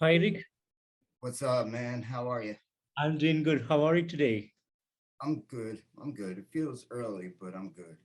Hi, Rick. What's up, man? How are you? I'm doing good. How are you today? I'm good. I'm good. It feels early, but I'm good.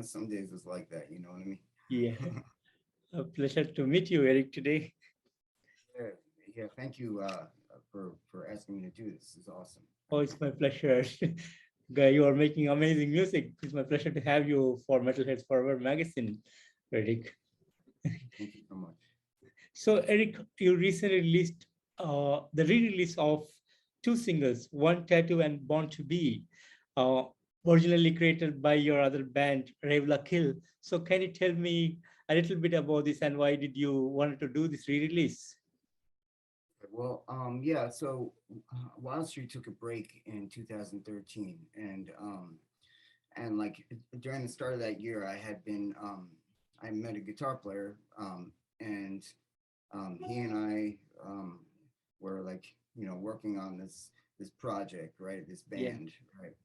Some days it's like that. You know what I mean? Yeah, a pleasure to meet you, Eric, today. Yeah, yeah. Thank you for asking me to do this. This is awesome. Oh, it's my pleasure. Guy, you are making amazing music. It's my pleasure to have you for Metalheads Forever magazine, Eric. Thank you so much. So, Eric, you recently released the re-release of two singles, One Tattoo and Born to Be, uh, originally created by your other band, Revla Kill. So, can you tell me a little bit about this and why did you want to do this re-release? Well, yeah. So Wildstreet took a break in 2013, and like during the start of that year, I met a guitar player, and he and I were like working on this project, right? This Yeah. band, right?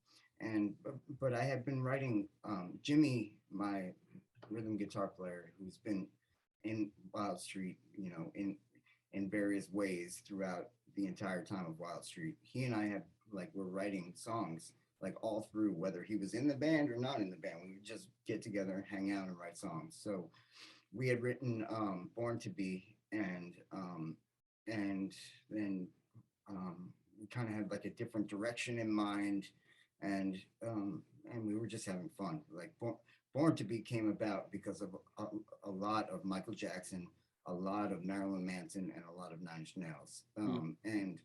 And but I had been writing Jimmy, my rhythm guitar player, who's been in Wild Street, in various ways throughout the entire time of Wild Street. He and I had like were writing songs like all through, whether he was in the band or not in the band. We would just get together and hang out and write songs. So we had written Born to Be, and then we kind of had like a different direction in mind, and and we were just having fun. Like Born to Be came about because of a lot of Michael Jackson, a lot of Marilyn Manson, and a lot of Nine Inch Nails. Mm. And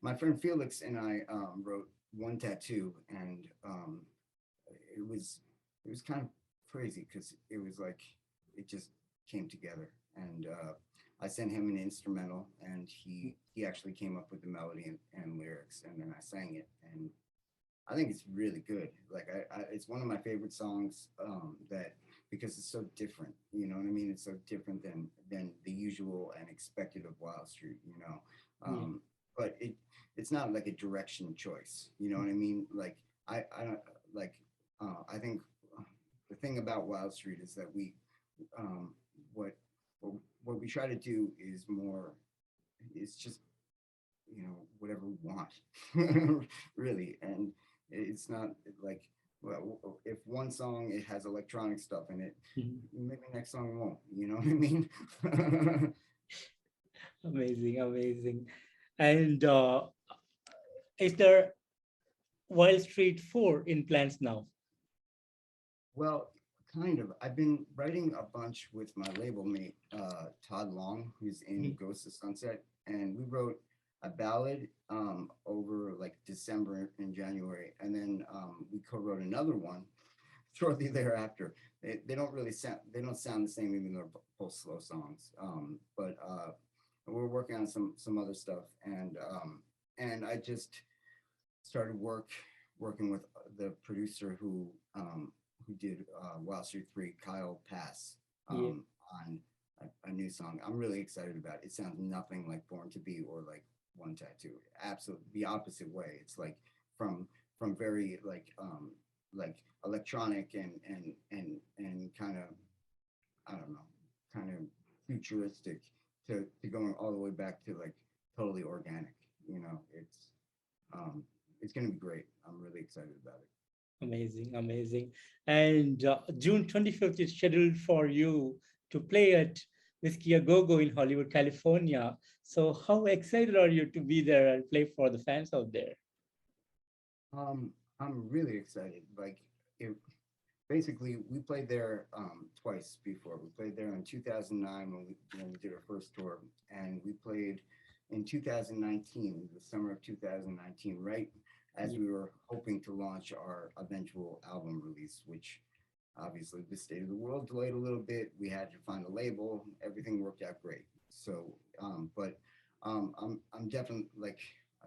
my friend Felix and I wrote One Tattoo, and it was it was kind of crazy because it was like it just came together, and I sent him an instrumental, and he actually came up with the melody and lyrics, and then I sang it, and I think it's really good. Like it's one of my favorite songs, that because it's so different. You know what I mean? It's so different than the usual and expected of Wild Street. Yeah. Um, but it's not like a direction choice. You know what I mean? Like I don't like. I think the thing about Wild Street is that um, what what we try to do is more. It's just whatever we want, really, and it's not like, well, if one song it has electronic stuff in it, Mhm. maybe next song won't. You know what I mean? Amazing, amazing. And is there Wild Street 4 in plans now? Well, kind of. I've been writing a bunch with my label mate, Todd Long, who's in Mhm. Ghost of Sunset, and we wrote a ballad over like December and January, and then we co-wrote another one shortly thereafter. They don't really sound the same, even though they're both slow songs. But we're working on some other stuff, and I just started working with the producer who did Wild Street 3, Kyle Pass, Yeah. on a new song. I'm really excited about it. It sounds nothing like Born to Be or like One Tattoo. Absolutely the opposite way. It's like from very like electronic and kind of, I don't know, kind of futuristic to going all the way back to like totally organic. Um, it's gonna be great. I'm really excited about it. Amazing, amazing. And June 25th is scheduled for you to play at Whiskey A Go Go in Hollywood, California. So, how excited are you to be there and play for the fans out there? I'm really excited. Like it, basically, we played there twice before. We played there in 2009 when we did our first tour, and we played in 2019, the summer of 2019, right as Yeah. we were hoping to launch our eventual album release, which obviously the state of the world delayed a little bit. We had to find a label. Everything worked out great. So, but I'm definitely like,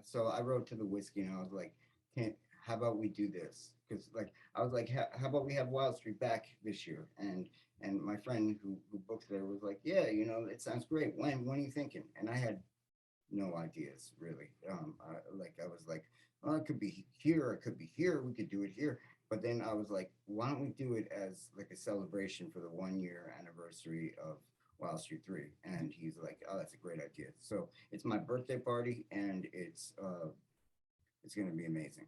so I wrote to the whiskey and I was like, can't. How about we do this? Because like I was like, how about we have Wild Street back this year? And my friend who booked there was like, yeah, it sounds great. When are you thinking? And I had no ideas really. I was like, well, it could be here, or it could be here. We could do it here. But then I was like, why don't we do it as like a celebration for the 1 year anniversary of Wildstreet 3. And he's like, oh, that's a great idea. So it's my birthday party, and it's going to be amazing.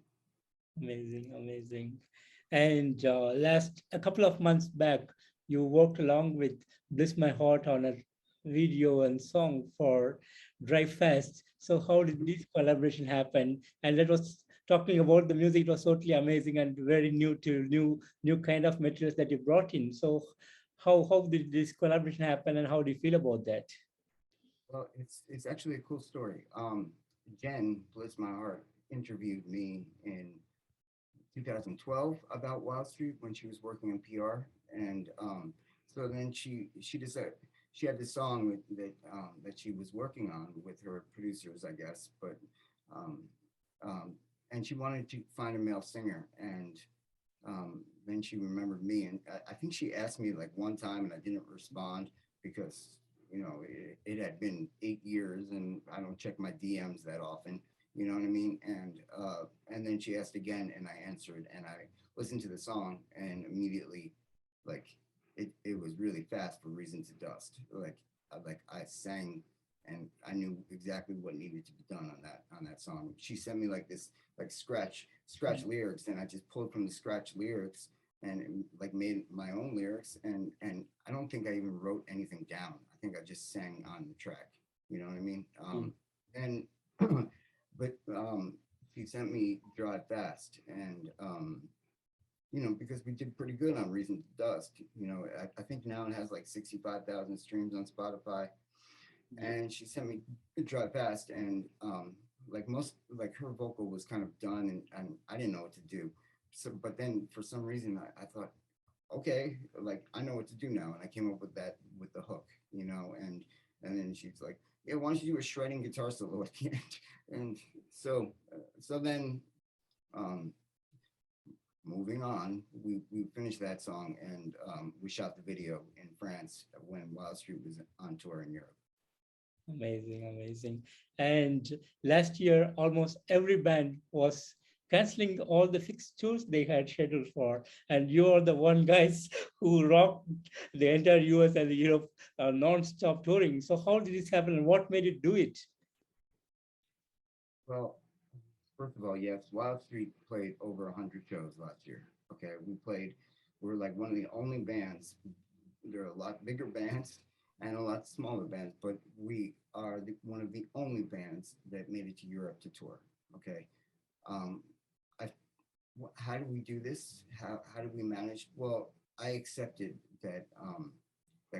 Amazing, amazing. And last a couple of months back, you worked along with Bliss My Heart on a video and song for Drive Fast. So how did this collaboration happen? And that was talking about the music. It was totally amazing and very new to new kind of materials that you brought in. So how did this collaboration happen, and how do you feel about that? Well, it's actually a cool story. Jen, bless my heart, interviewed me in 2012 about Wildstreet when she was working in PR, and so then she decided she had this song that she was working on with her producers, I guess, but um, and she wanted to find a male singer, and then she remembered me, and I think she asked me like one time, and I didn't respond because it had been 8 years, and I don't check my DMs that often. You know what I mean? And then she asked again, and I answered, and I listened to the song, and immediately, like it was really fast for Reason to Dust. Like I sang, and I knew exactly what needed to be done on that song. She sent me like this like scratch lyrics, and I just pulled from the scratch lyrics and like made my own lyrics, and I don't think I even wrote anything down. I think I just sang on the track. You know what I mean? And but she sent me Drive Fast, and because we did pretty good on Reason to Dust. I think now it has like 65,000 streams on Spotify, Yeah. and she sent me Drive Fast, and like her vocal was kind of done, and I didn't know what to do. So, but then for some reason I thought, okay, like I know what to do now, and I came up with that with the hook, and then she's like, yeah, why don't you do a shredding guitar solo at the end? And so then um, moving on, we finished that song, and we shot the video in France when Wildstreet was on tour in Europe. Amazing, amazing. And last year, almost every band was canceling all the fixed tours they had scheduled for. And you are the one guys who rocked the entire US and Europe non-stop touring. So how did this happen, and what made you do it? Well, first of all, yes, Wildstreet played over 100 shows last year. Okay, we're like one of the only bands. There are a lot bigger bands and a lot smaller bands, but we are one of the only bands that made it to Europe to tour. Okay, um, I, how do we do this? How do we manage? Well, I accepted that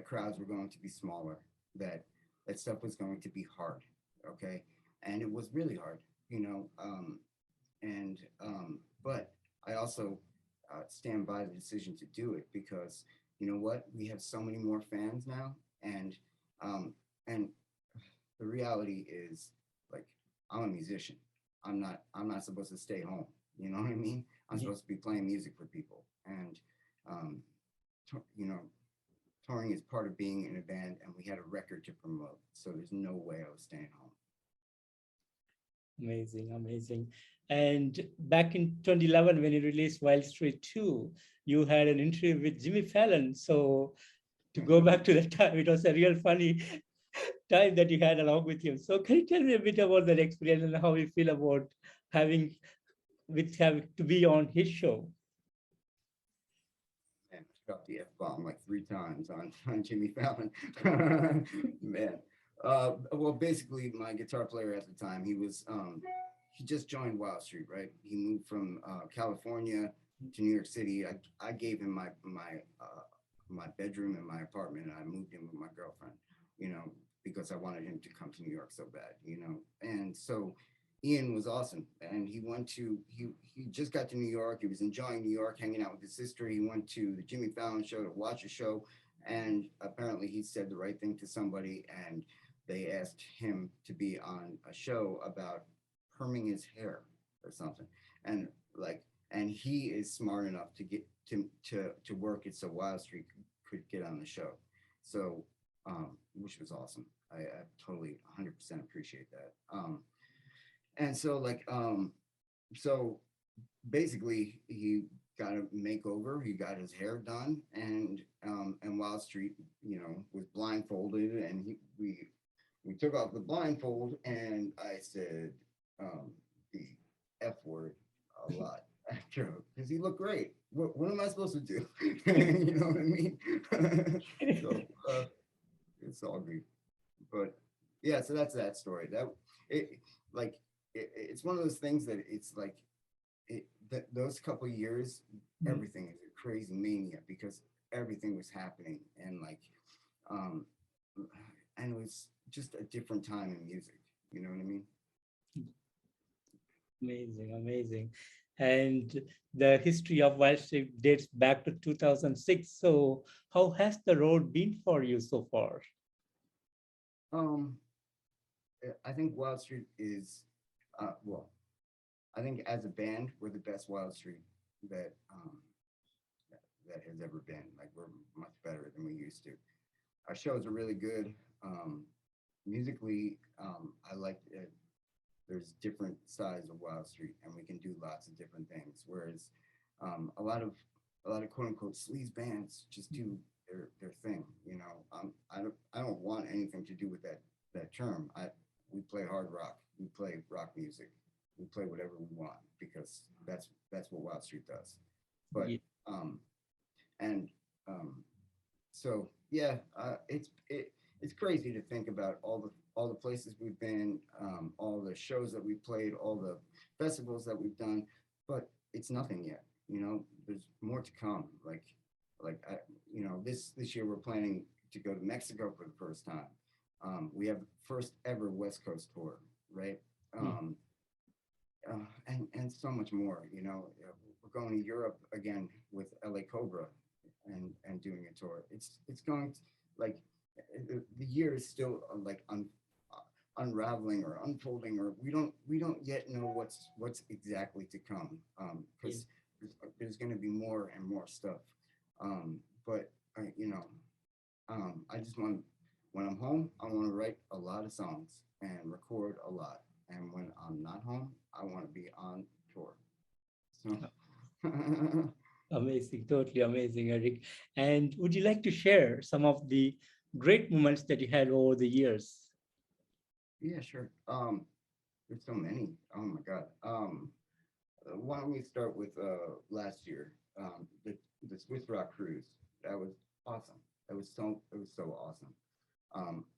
crowds were going to be smaller, that stuff was going to be hard. Okay, and it was really hard, you know. But I also stand by the decision to do it because you know what, we have so many more fans now, um, and the reality is like I'm a musician. I'm not supposed to stay home. You know what I mean? I'm Yeah. supposed to be playing music for people, and um, you know, touring is part of being in a band, and we had a record to promote. So there's no way I was staying home. Amazing, amazing. And back in 2011, when you released Wild Street 2, you had an interview with Jimmy Fallon. So to go back to that time, it was a real funny time that you had along with him. So can you tell me a bit about that experience and how you feel about having having to be on his show? Man, I dropped the F bomb like 3 times on Jimmy Fallon. Man. Well, basically, my guitar player at the time, he just joined Wildstreet, right? He moved from California to New York City. I gave him my bedroom and my apartment, and I moved in with my girlfriend, you know, because I wanted him to come to New York so bad, you know. And so Ian was awesome, and he just got to New York. He was enjoying New York, hanging out with his sister. He went to the Jimmy Fallon show to watch a show, and apparently he said the right thing to somebody, and they asked him to be on a show about perming his hair or something, and like, and he is smart enough to get to work it so Wildstreet could get on the show, so which was awesome. I totally 100% appreciate that. And so like so basically he got a makeover. He got his hair done, and Wildstreet, was blindfolded, and we took off the blindfold, and I said the F word a lot after him because he looked great. What am I supposed to do? You know what I mean? So it's all good, but yeah. So that's that story. It like it's one of those things that it's like those couple years, everything is a crazy mania because everything was happening um and it was just a different time in music. You know what I mean? Amazing, amazing. And the history of Wildstreet dates back to 2006. So how has the road been for you so far? Um, I think Wild Street is, well, I think as a band, we're the best Wild Street that that has ever been. Like we're much better than we used to. Our shows are really good. Musically, I like it. There's different sides of Wild Street, and we can do lots of different things. Whereas a lot of quote unquote sleaze bands just do their thing. I don't want anything to do with that term. We play hard rock. We play rock music. We play whatever we want because that's what Wild Street does. But Yeah. And so yeah, it's crazy to think about all the places we've been, all the shows that we've played, all the festivals that we've done, but it's nothing yet. There's more to come. This year we're planning to go to Mexico for the first time. We have the first ever West Coast tour, right? And so much more. We're going to Europe again with LA Cobra and doing a tour. It's going to, like the year is still unraveling or unfolding, or we don't yet know what's exactly to come, because there's going to be more and more stuff. But I just want, when I'm home, I want to write a lot of songs and record a lot. And when I'm not home, I want to be on tour. So. Amazing, totally amazing, Eric. And would you like to share some of the great moments that you had over the years? Yeah, sure. There's so many. Oh my God. Why don't we start with last year? The Swiss Rock Cruise. That was awesome. It was so awesome.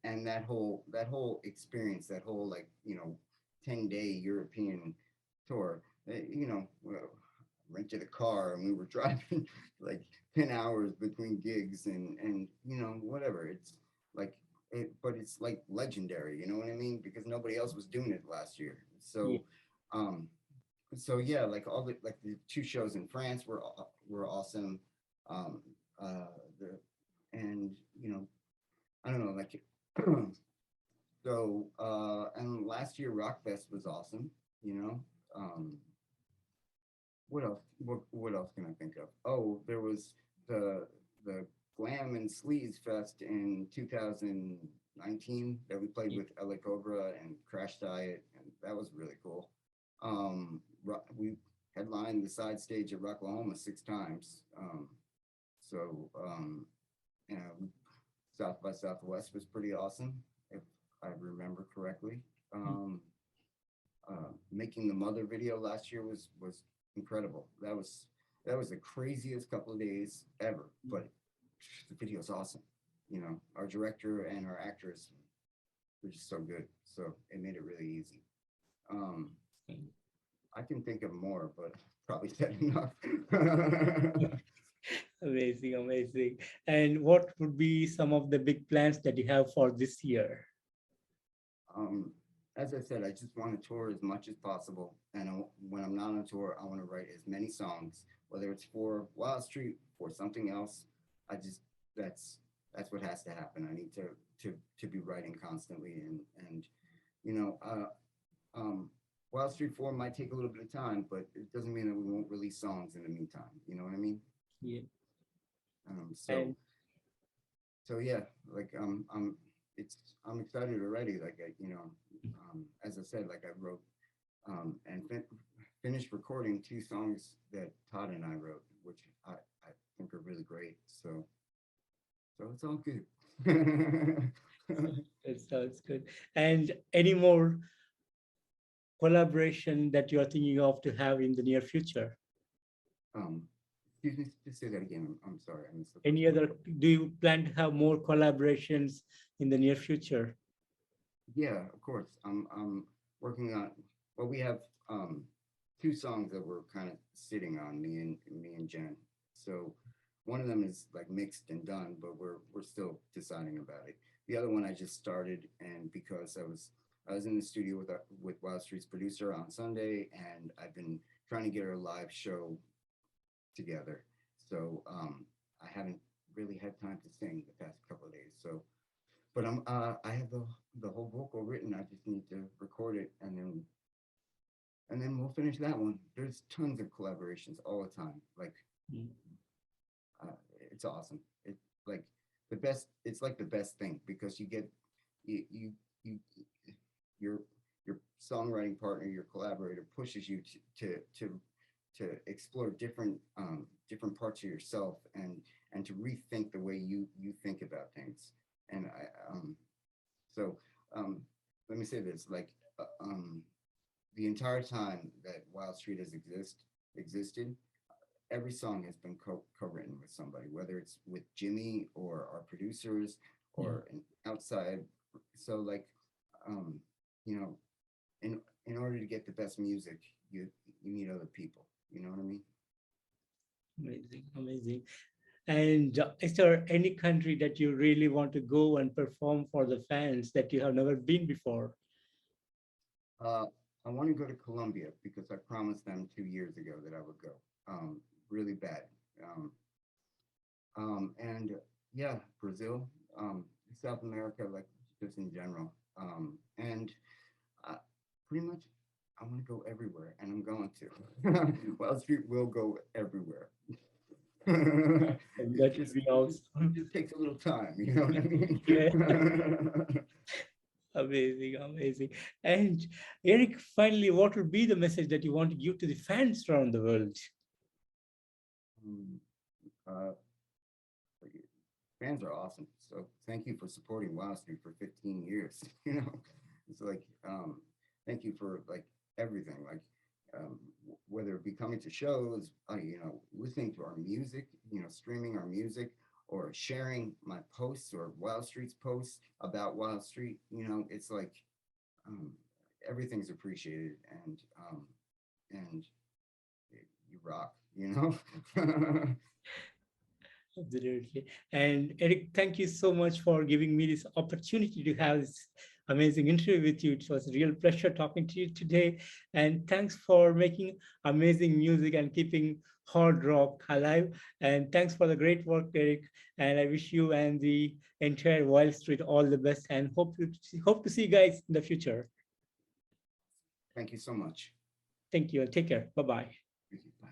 And that whole experience, that whole 10-day European tour. Rented a car and we were driving like 10 hours between gigs and whatever. It's like but it's like legendary, you know what I mean? Because nobody else was doing it last year. Yeah. So yeah, like the two shows in France were awesome. And I don't know, like so and last year Rockfest was awesome. What else? What else can I think of? Oh, there was the Glam and Sleaze Fest in 2019 that we played with LA Cobra and Crashdiet, and that was really cool. We headlined the side stage at Rocklahoma 6 times. South by Southwest was pretty awesome, if I remember correctly. Making the Mother video last year was incredible. That was the craziest couple of days ever, but the video's awesome. Our director and our actors were just so good, so it made it really easy. I can think of more, but probably said enough. Amazing, amazing. And what would be some of the big plans that you have for this year? As I said, I just want to tour as much as possible. And when I'm not on tour, I want to write as many songs, whether it's for Wild Street or something else. That's what has to happen. I need to be writing constantly. Wild Street 4 might take a little bit of time, but it doesn't mean that we won't release songs in the meantime. You know what I mean? Yeah. So yeah, like I'm excited already. As I said, like I wrote and finished recording 2 songs that Todd and I wrote which I think are really great. So it's all good. That sounds good. And any more collaboration that you are thinking of to have in the near future? um, Excuse me, just say that again. I'm sorry, I missed the Any first other, part. do you plan to have more collaborations in the near future? Yeah, of course. I'm working on. Well, we have two songs that we're kind of sitting on, me and Jen. So one of them is like mixed and done, but we're still deciding about it. The other one I just started, and because I was in the studio with Wildstreet's producer on Sunday, and I've been trying to get her a live show together. So I haven't really had time to sing the past couple of days. So, but I have the whole vocal written. I just need to record it, and then we'll finish that one. There's tons of collaborations all the time. Like Mm. it's awesome. It's like the best. It's like the best thing because you get you your your songwriting partner, your collaborator pushes you to explore different parts of yourself and to rethink the way you think about things. And so let me say this, like the entire time that Wild Street has existed, every song has been co-written with somebody, whether it's with Jimmy or our producers or an outside. So like you know, in order to get the best music, you need other people. You know what I mean? Amazing, amazing. And is there any country that you really want to go and perform for the fans that you have never been before? Uh, I want to go to Colombia because I promised them 2 years ago that I would go. Really bad. Um, and yeah, Brazil, South America, like just in general. And uh, pretty much, I want to go everywhere, and I'm going to. Wild Street will go everywhere. And it that would just be it just it awesome. just takes a little time, you know what I Yeah, mean? amazing, amazing. And Eric, finally, what would be the message that you want to give to the fans around the world? Um, uh, Fans are awesome. So thank you for supporting Wild Street for 15 years. You know, it's like thank you for like everything. Like whether it be coming to shows, listening to our music, streaming our music, or sharing my posts or Wild Street's posts about Wild Street. It's like um, everything's appreciated, and you rock. Absolutely. And Eric, thank you so much for giving me this opportunity to have this amazing interview with you. It was a real pleasure talking to you today. And thanks for making amazing music and keeping hard rock alive. And thanks for the great work, Eric. And I wish you and the entire Wild Street all the best and hope to see you guys in the future. Thank you so much. Thank you and take care. Bye-bye. Bye.